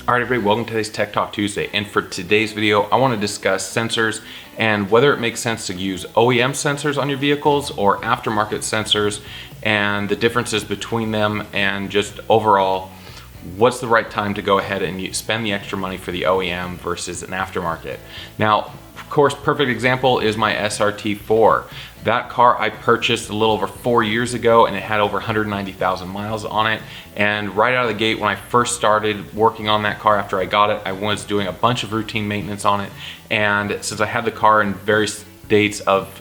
All right, everybody, welcome to today's Tech Talk Tuesday. And for today's video, I want to discuss sensors and whether it makes sense to use OEM sensors on your vehicles or aftermarket sensors and the differences between them, and just overall, what's the right time to go ahead and spend the extra money for the OEM versus an aftermarket. Now, of course, perfect example is my SRT4. That car I purchased a little over 4 years ago, and it had over 190,000 miles on it. And right out of the gate, when I first started working on that car after I got it, I was doing a bunch of routine maintenance on it. And since I had the car in various states of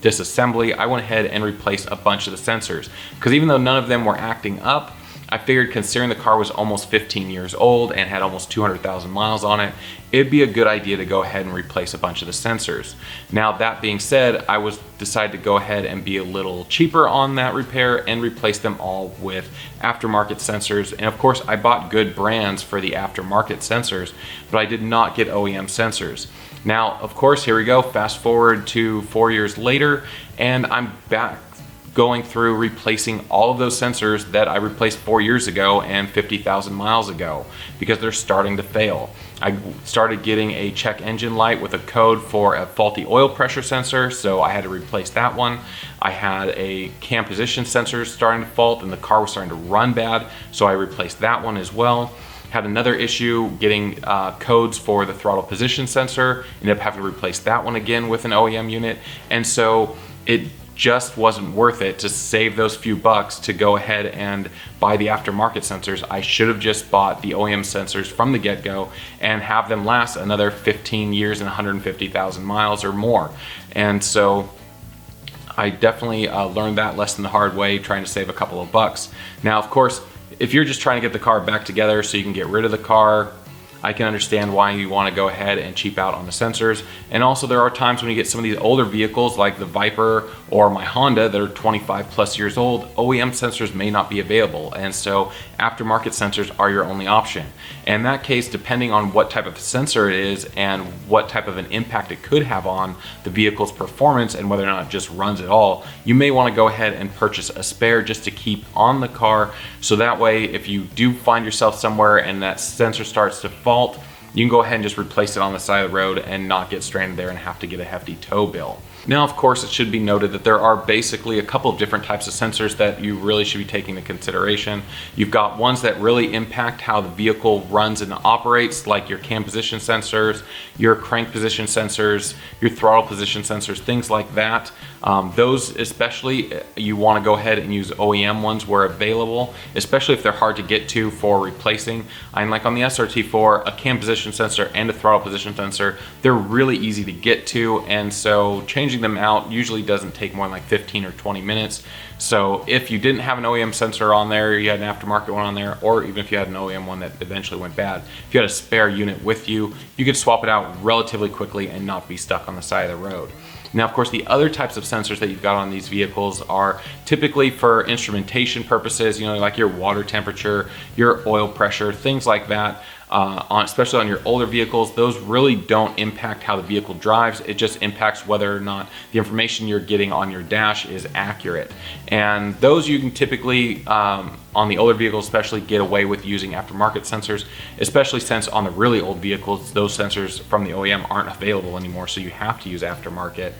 disassembly, I went ahead and replaced a bunch of the sensors. Because even though none of them were acting up, I figured, considering the car was almost 15 years old and had almost 200,000 miles on it, it'd be a good idea to go ahead and replace a bunch of the sensors. Now, that being said, I decided to go ahead and be a little cheaper on that repair and replace them all with aftermarket sensors. And of course, I bought good brands for the aftermarket sensors, but I did not get OEM sensors. Now, of course, here we go, fast forward to 4 years later, and I'm back going through replacing all of those sensors that I replaced 4 years ago and 50,000 miles ago because they're starting to fail. I started getting a check engine light with a code for a faulty oil pressure sensor, so I had to replace that one. I had a cam position sensor starting to fault and the car was starting to run bad, so I replaced that one as well. Had another issue getting codes for the throttle position sensor, ended up having to replace that one again with an OEM unit, and so it just wasn't worth it to save those few bucks to go ahead and buy the aftermarket sensors. I should have just bought the OEM sensors from the get-go and have them last another 15 years and 150,000 miles or more. And so I definitely learned that lesson the hard way, trying to save a couple of bucks. Now, of course, if you're just trying to get the car back together so you can get rid of the car, I can understand why you want to go ahead and cheap out on the sensors. And also, there are times when you get some of these older vehicles like the Viper or my Honda that are 25 plus years old, OEM sensors may not be available. And so aftermarket sensors are your only option. And in that case, depending on what type of sensor it is and what type of an impact it could have on the vehicle's performance and whether or not it just runs at all, you may want to go ahead and purchase a spare just to keep on the car. So that way, if you do find yourself somewhere and that sensor starts to fault, you can go ahead and just replace it on the side of the road and not get stranded there and have to get a hefty tow bill. Now, of course, it should be noted that there are basically a couple of different types of sensors that you really should be taking into consideration. You've got ones that really impact how the vehicle runs and operates, like your cam position sensors, your crank position sensors, your throttle position sensors, things like that. Those especially, you want to go ahead and use OEM ones where available, especially if they're hard to get to for replacing. And like on the SRT4, a cam position sensor and a throttle position sensor, they're really easy to get to, and so changing them out usually doesn't take more than like 15 or 20 minutes. So if you didn't have an OEM sensor on there, you had an aftermarket one on there, or even if you had an OEM one that eventually went bad, if you had a spare unit with you, you could swap it out relatively quickly and not be stuck on the side of the road. Now, of course, the other types of sensors that you've got on these vehicles are typically for instrumentation purposes, you know, like your water temperature, your oil pressure, things like that. Especially on your older vehicles, those really don't impact how the vehicle drives. It just impacts whether or not the information you're getting on your dash is accurate. And those you can typically, on the older vehicles especially, get away with using aftermarket sensors, especially since on the really old vehicles, those sensors from the OEM aren't available anymore, so you have to use aftermarket.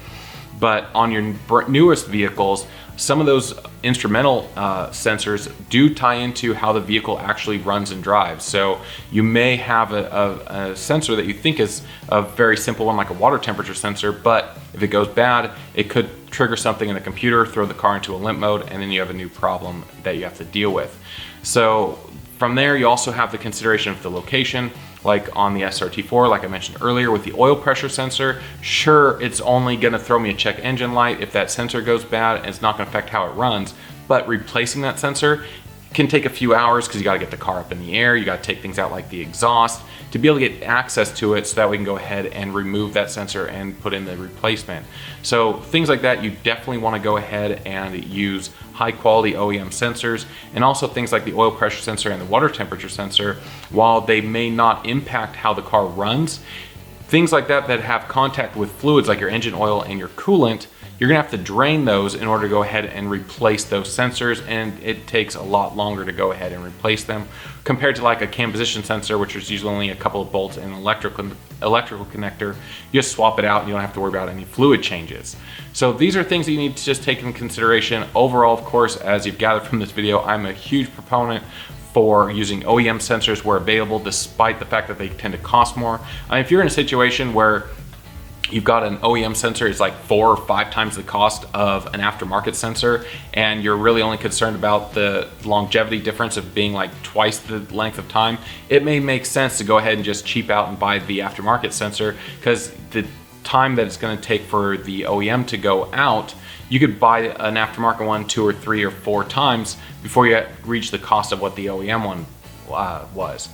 But on your newest vehicles, some of those instrumental sensors do tie into how the vehicle actually runs and drives. So you may have a sensor that you think is a very simple one, like a water temperature sensor, but if it goes bad, it could trigger something in the computer, throw the car into a limp mode, and then you have a new problem that you have to deal with. So from there, you also have the consideration of the location. Like on the SRT4, like I mentioned earlier, with the oil pressure sensor, sure, it's only gonna throw me a check engine light if that sensor goes bad, and it's not gonna affect how it runs. But replacing that sensor can take a few hours because you got to get the car up in the air, you got to take things out like the exhaust to be able to get access to it, so that we can go ahead and remove that sensor and put in the replacement. So things like that, you definitely want to go ahead and use high quality OEM sensors, and also things like the oil pressure sensor and the water temperature sensor. While they may not impact how the car runs, things like that that have contact with fluids like your engine oil and your coolant you're gonna have to drain those in order to go ahead and replace those sensors, and it takes a lot longer to go ahead and replace them compared to like a cam position sensor, which is usually only a couple of bolts and an electrical connector. You just swap it out and you don't have to worry about any fluid changes. So these are things that you need to just take into consideration. Overall, of course, as you've gathered from this video, I'm a huge proponent for using OEM sensors where available, despite the fact that they tend to cost more. If you're in a situation where you've got an OEM sensor, it's like 4 or 5 times the cost of an aftermarket sensor, and you're really only concerned about the longevity difference of being like twice the length of time, it may make sense to go ahead and just cheap out and buy the aftermarket sensor, because the time that it's going to take for the OEM to go out, you could buy an aftermarket one 2 or 3 or 4 times before you reach the cost of what the OEM one was.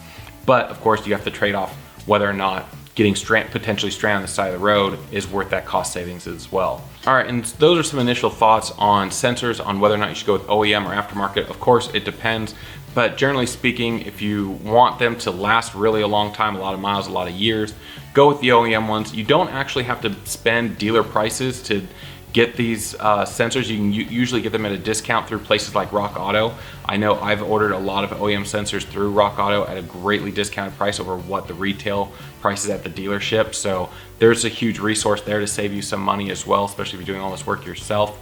But of course, you have to trade off whether or not getting potentially stranded on the side of the road is worth that cost savings as well. All right, and those are some initial thoughts on sensors, on whether or not you should go with OEM or aftermarket. Of course, it depends, but generally speaking, if you want them to last really a long time, a lot of miles, a lot of years, go with the OEM ones. You don't actually have to spend dealer prices to get these sensors. You can usually get them at a discount through places like Rock Auto. I know I've ordered a lot of OEM sensors through Rock Auto at a greatly discounted price over what the retail price is at the dealership. So there's a huge resource there to save you some money as well, especially if you're doing all this work yourself.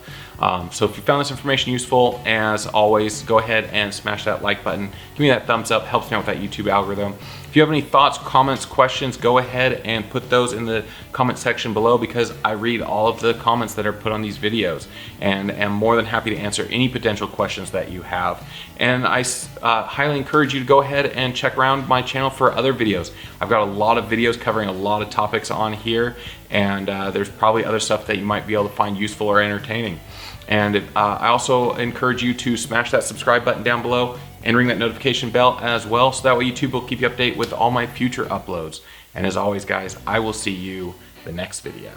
So if you found this information useful, as always, go ahead and smash that like button. Give me that thumbs up, helps me out with that YouTube algorithm. If you have any thoughts, comments, questions, go ahead and put those in the comment section below, because I read all of the comments that are put on these videos and am more than happy to answer any potential questions that you have. And I highly encourage you to go ahead and check around my channel for other videos. I've got a lot of videos covering a lot of topics on here, and there's probably other stuff that you might be able to find useful or entertaining. And I also encourage you to smash that subscribe button down below and ring that notification bell as well, so that way YouTube will keep you updated with all my future uploads. And as always, guys, I will see you the next video.